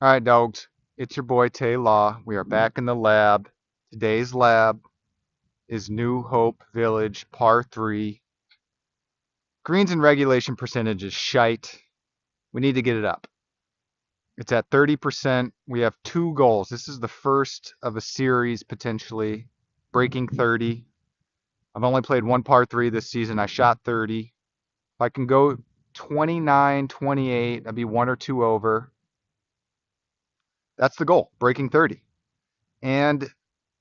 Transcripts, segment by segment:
All right, dogs. It's your boy Tay Law. We are back in the lab. Today's lab is New Hope Village, par 3. Greens and regulation percentage is shite. We need to get it up. It's at 30%. We have 2 goals. This is the first of a series potentially breaking 30. I've only played one par 3 this season. I shot 30. If I can go 29, 28, I'd be 1 or 2 over. That's the goal, breaking 30. And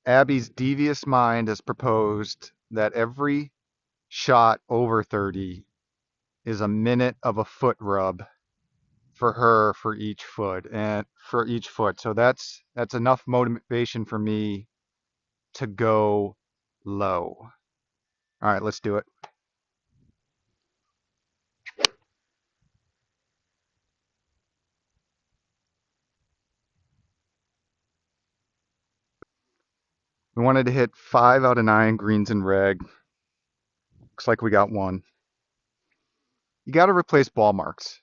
Abby's devious mind has proposed that every shot over 30 is a minute of a foot rub for her for each foot and for each foot. So that's enough motivation for me to go low. All right, let's do it. We wanted to hit 5 out of 9 greens and reg. Looks like we got one. You got to replace ball marks.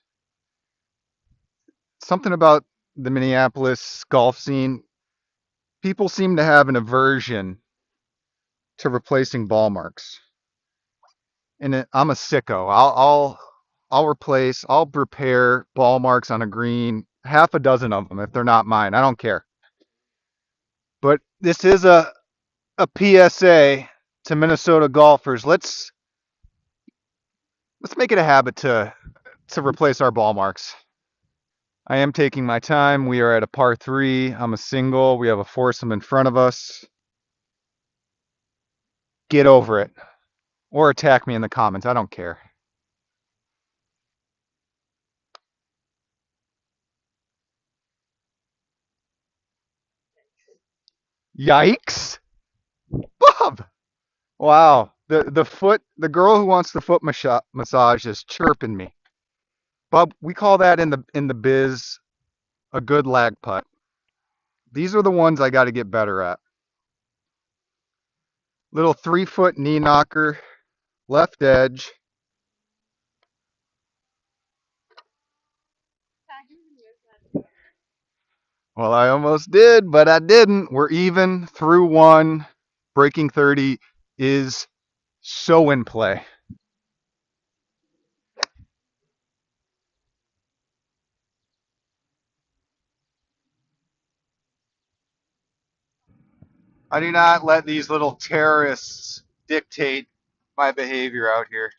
Something about the Minneapolis golf scene, people seem to have an aversion to replacing ball marks. And I'm a sicko. I'll repair ball marks on a green, half a dozen of them if they're not mine. I don't care. But this is a PSA to Minnesota golfers. Let's make it a habit to replace our ball marks. I am taking my time. We are at a par 3. I'm a single. We have a foursome in front of us. Get over it. Or attack me in the comments. I don't care. Yikes. Bob! Wow. The girl who wants the foot massage is chirping me. Bub, we call that in the biz a good lag putt. These are the ones I got to get better at. Little 3-foot knee knocker, left edge. Well, I almost did, but I didn't. We're even through one. Breaking 30 is so in play. I do not let these little terrorists dictate my behavior out here.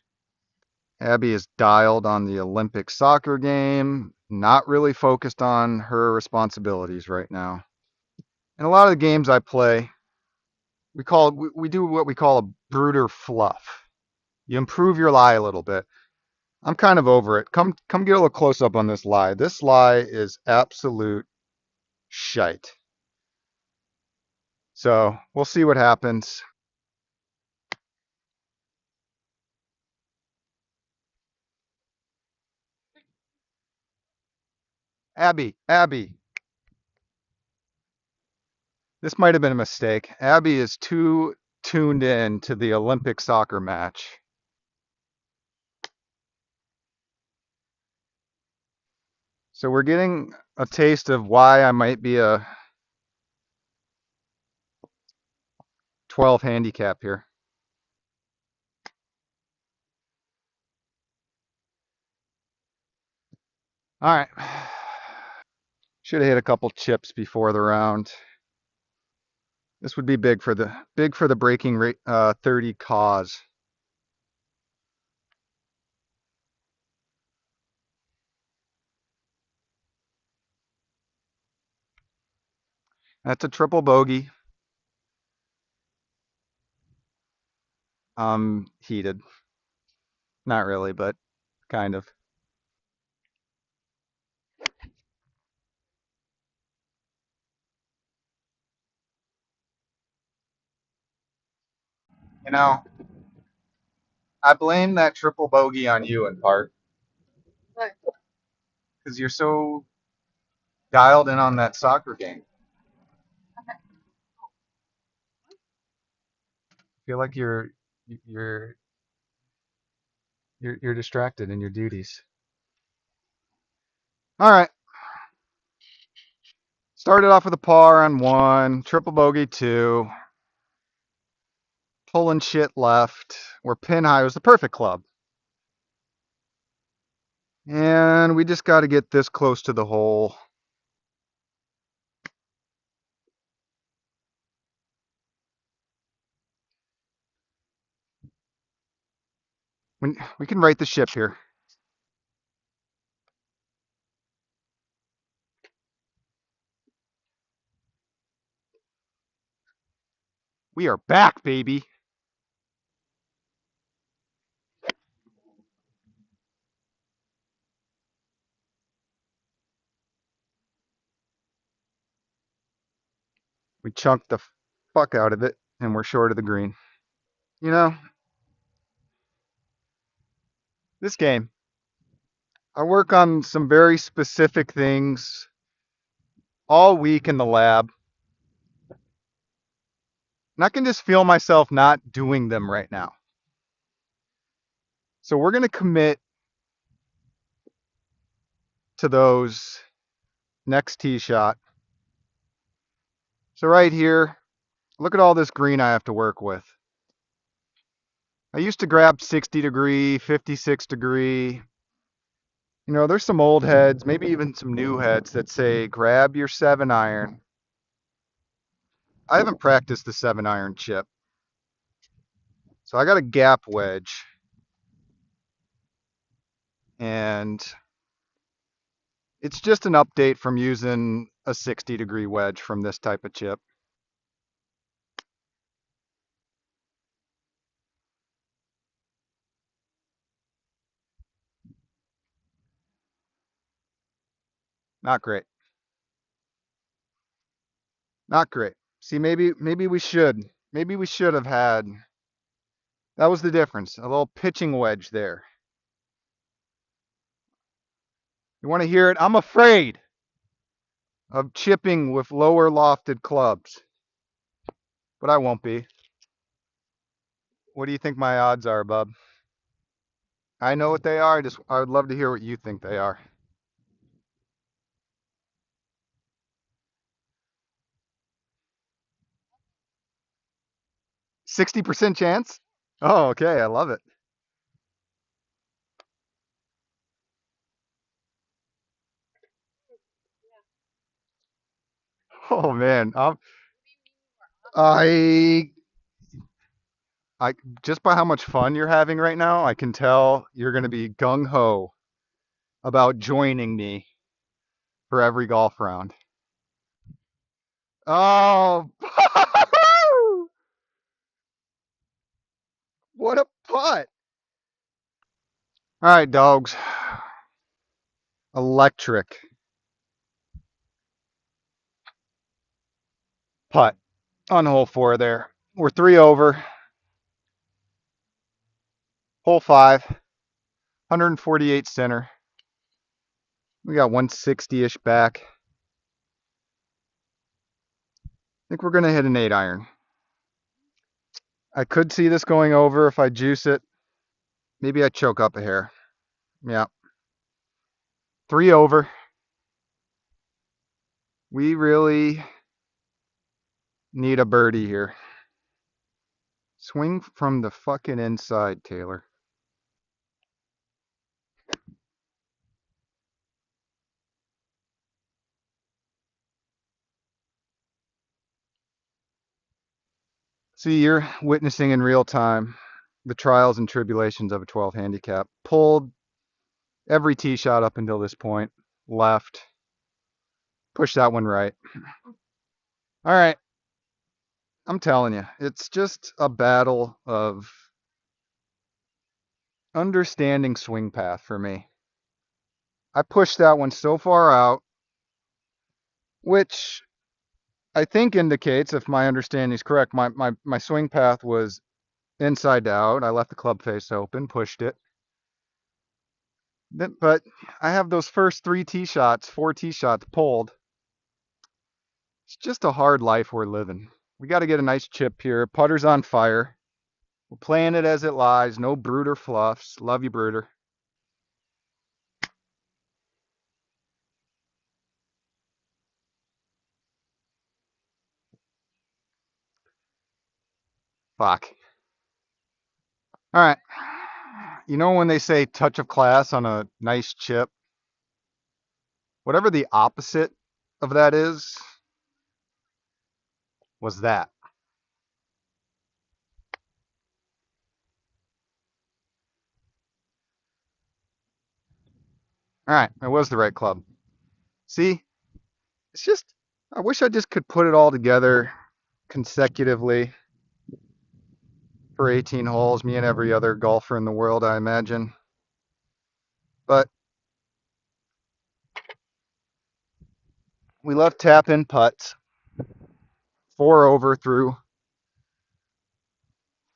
Abby is dialed on the Olympic soccer game, not really focused on her responsibilities right now. In a lot of the games I play, we do what we call a brooder fluff. You improve your lie a little bit. I'm kind of over it. Come get a little close up on this lie. This lie is absolute shite. So we'll see what happens. Abby, this might have been a mistake. Abby is too tuned in to the Olympic soccer match. So we're getting a taste of why I might be a 12 handicap here. All right. Should have hit a couple chips before the round. This would be big for the breaking 30 cause. That's a triple bogey. Heated. Not really, but kind of. You know, I blame that triple bogey on you in part because you're so dialed in on that soccer game. I feel like you're you're distracted in your duties. All right. Started off with a par on 1, triple bogey 2, pulling shit left, where pin high was the perfect club. And we just got to get this close to the hole. We can right the ship here. We are back, baby. We chunked the fuck out of it, and we're short of the green. You know, this game, I work on some very specific things all week in the lab, and I can just feel myself not doing them right now. So we're going to commit to those next tee shot. So right here, look at all this green I have to work with. I used to grab 60 degree, 56 degree. You know, there's some old heads, maybe even some new heads that say grab your 7-iron. I haven't practiced the 7-iron chip. So I got a gap wedge. And it's just an update from using a 60 degree wedge from this type of chip. Not great. Not great. See, maybe we should. Maybe we should have had. That was the difference. A little pitching wedge there. You want to hear it? I'm afraid of chipping with lower lofted clubs. But I won't be. What do you think my odds are, bub? I know what they are. I would love to hear what you think they are. 60% chance? Oh, okay. I love it. Oh man. I I just by how much fun you're having right now, I can tell you're going to be gung ho about joining me for every golf round. Oh, what a putt! All right, dogs. Electric putt on hole 4 there. We're 3 over. Hole 5, 148 center. We got 160-ish back. I think we're going to hit an 8-iron. I could see this going over if I juice it. Maybe I choke up a hair. Yeah. 3 over. We really need a birdie here. Swing from the fucking inside, Taylor. See, you're witnessing in real time the trials and tribulations of a 12 handicap. Pulled every tee shot up until this point. Left. Push that one right. All right. I'm telling you, it's just a battle of understanding swing path for me. I pushed that one so far out, which I think indicates, if my understanding is correct, my swing path was inside to out. I left the club face open, pushed it. But I have those first 4 tee shots pulled. It's just a hard life we're living. We got to get a nice chip here. Putter's on fire. We're playing it as it lies. No brooder fluffs. Love you, brooder. Fuck. All right. You know when they say touch of class on a nice chip? Whatever the opposite of that is, was that. All right. It was the right club. See, it's just, I wish I just could put it all together consecutively for 18 holes, me and every other golfer in the world, I imagine. But we love tap in putts, 4 over through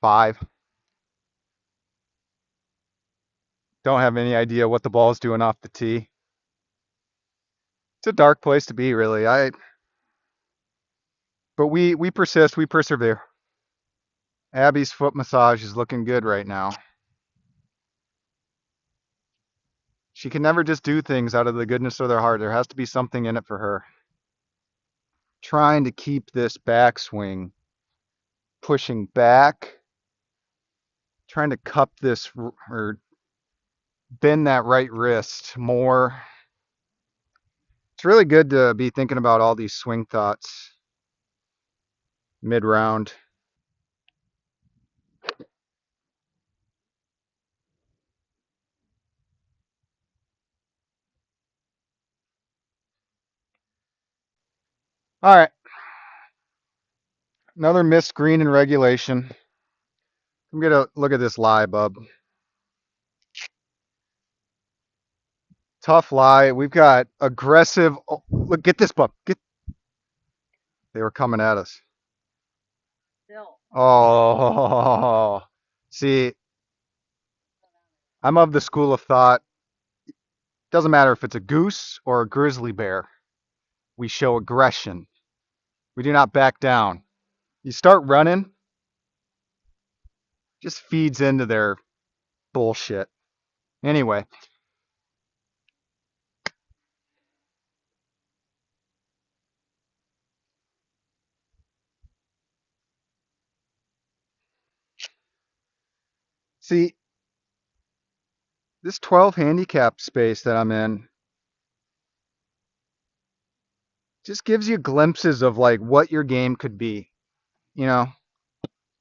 5. Don't have any idea what the ball is doing off the tee. It's a dark place to be, really. But we persist, we persevere. Abby's foot massage is looking good right now. She can never just do things out of the goodness of their heart. There has to be something in it for her. Trying to keep this backswing pushing back, trying to cup this or bend that right wrist more. It's really good to be thinking about all these swing thoughts mid-round. All right, another missed green in regulation. I'm gonna look at this lie, bub. Tough lie. We've got aggressive. Oh, look, get this, bub. Get. They were coming at us. Oh, see, I'm of the school of thought. Doesn't matter if it's a goose or a grizzly bear. We show aggression. We do not back down. You start running, just feeds into their bullshit. Anyway, see, this 12 handicap space that I'm in just gives you glimpses of like what your game could be. You know,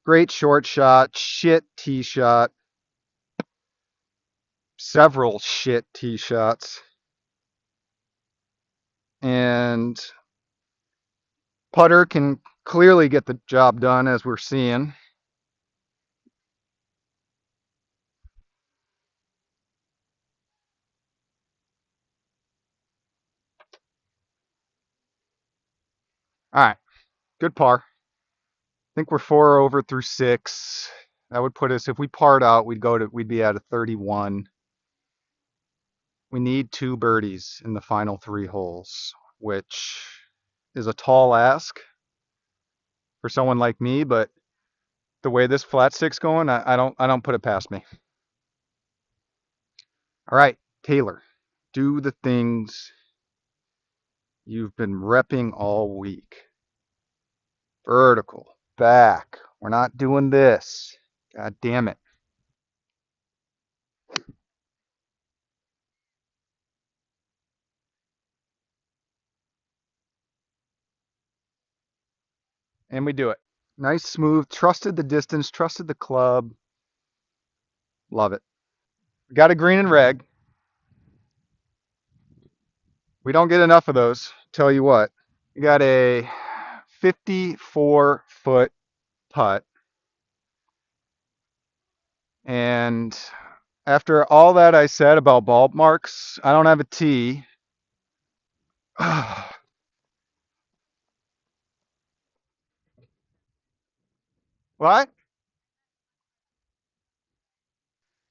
great short shot, shit tee shot, several shit tee shots, and putter can clearly get the job done as we're seeing. All right, good par. I think we're 4 over through 6. That would put us, if we parred out, we'd be at a 31. We need 2 birdies in the final 3 holes, which is a tall ask for someone like me, but the way this flat stick's going, I don't put it past me. All right, Taylor, do the things you've been repping all week. Vertical, back. We're not doing this. God damn it. And we do it. Nice, smooth, trusted the distance, trusted the club. Love it. We got a green and reg. We don't get enough of those. Tell you what. We got a 54-foot putt. And after all that I said about ball marks, I don't have a tee. What?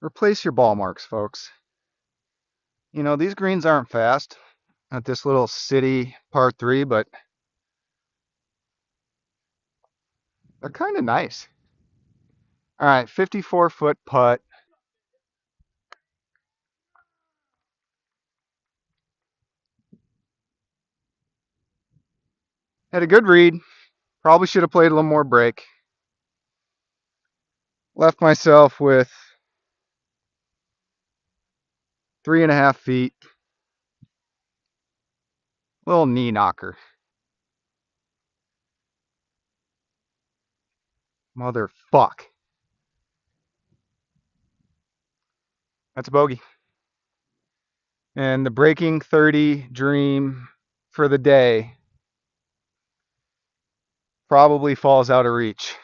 Replace your ball marks, folks. You know, these greens aren't fast at this little city par 3, but they're kind of nice. All right, 54-foot putt. Had a good read. Probably should have played a little more break. Left myself with 3.5 feet. Little knee knocker. Motherfuck. That's a bogey. And the breaking 30 dream for the day probably falls out of reach.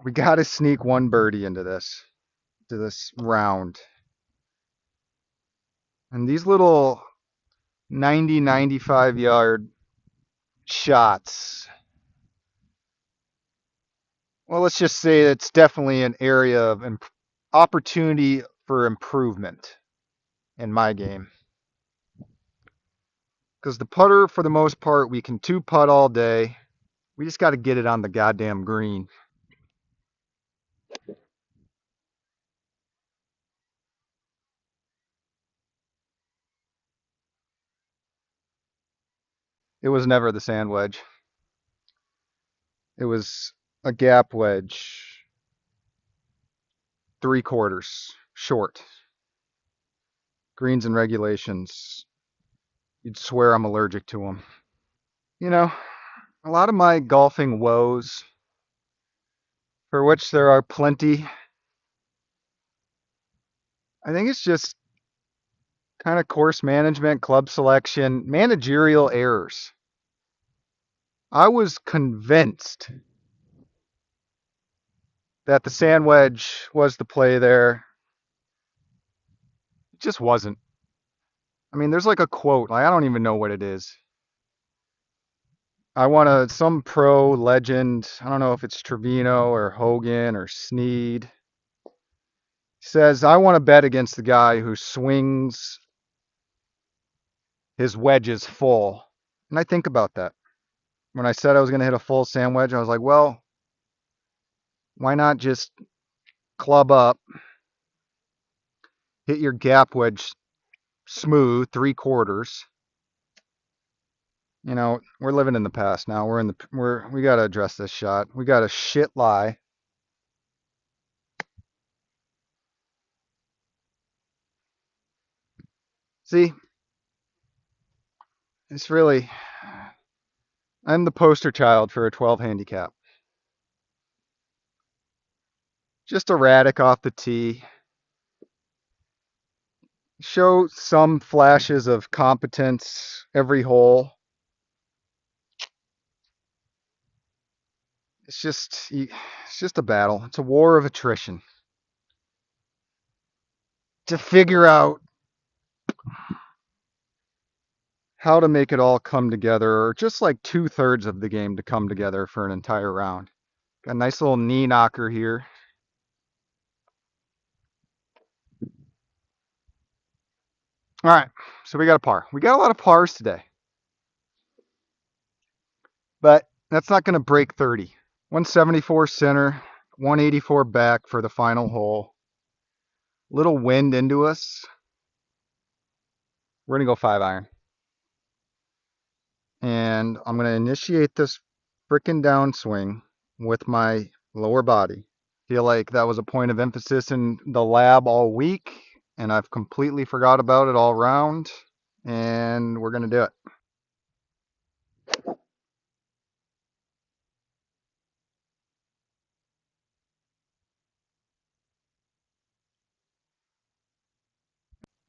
We got to sneak one birdie into this round. And these little 90, 95 yard shots, well, let's just say it's definitely an area of opportunity for improvement in my game. Because the putter, for the most part, we can two putt all day. We just got to get it on the goddamn green. It was never the sand wedge. It was a gap wedge, 3/4 short. Greens and regulations. You'd swear I'm allergic to them. You know, a lot of my golfing woes, for which there are plenty, I think it's just kind of course management, club selection, managerial errors. I was convinced that the sand wedge was the play there. It just wasn't. I mean, there's like a quote, like I don't even know what it is. I want some pro legend, I don't know if it's Trevino or Hogan or Snead, says, I want to bet against the guy who swings his wedges full. And I think about that. When I said I was going to hit a full sand wedge, I was like, well, why not just club up, hit your gap wedge smooth, 3/4. You know, we're living in the past now. We got to address this shot. We got a shit lie. See, it's really, I'm the poster child for a 12 handicap. Just erratic off the tee. Show some flashes of competence every hole. It's just a battle. It's a war of attrition to figure out how to make it all come together, or just like 2/3 of the game to come together for an entire round. Got a nice little knee knocker here. All right, so we got a par. We got a lot of pars today, but that's not going to break 30. 174 center, 184 back for the final hole. Little wind into us. We're going to go 5-iron. And I'm going to initiate this frickin' downswing with my lower body. Feel like that was a point of emphasis in the lab all week, and I've completely forgot about it all round, and we're going to do it.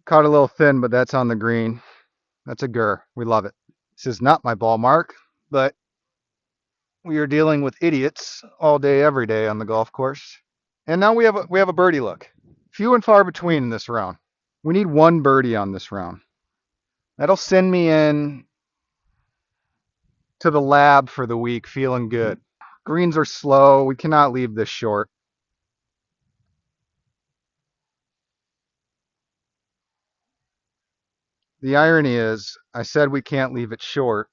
Caught a little thin, but that's on the green. That's a gur. We love it. This is not my ball mark, but we are dealing with idiots all day, every day on the golf course. And now we have a birdie look. Few and far between in this round. We need one birdie on this round. That'll send me in to the lab for the week feeling good. Greens are slow. We cannot leave this short. The irony is, I said we can't leave it short.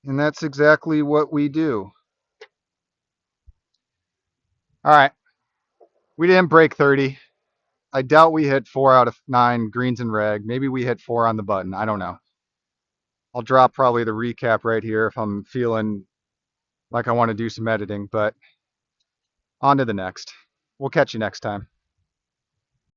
And that's exactly what we do. All right. We didn't break 30. I doubt we hit 4 out of 9 greens and reg. Maybe we hit 4 on the button. I don't know. I'll drop probably the recap right here if I'm feeling like I want to do some editing, but on to the next. We'll catch you next time.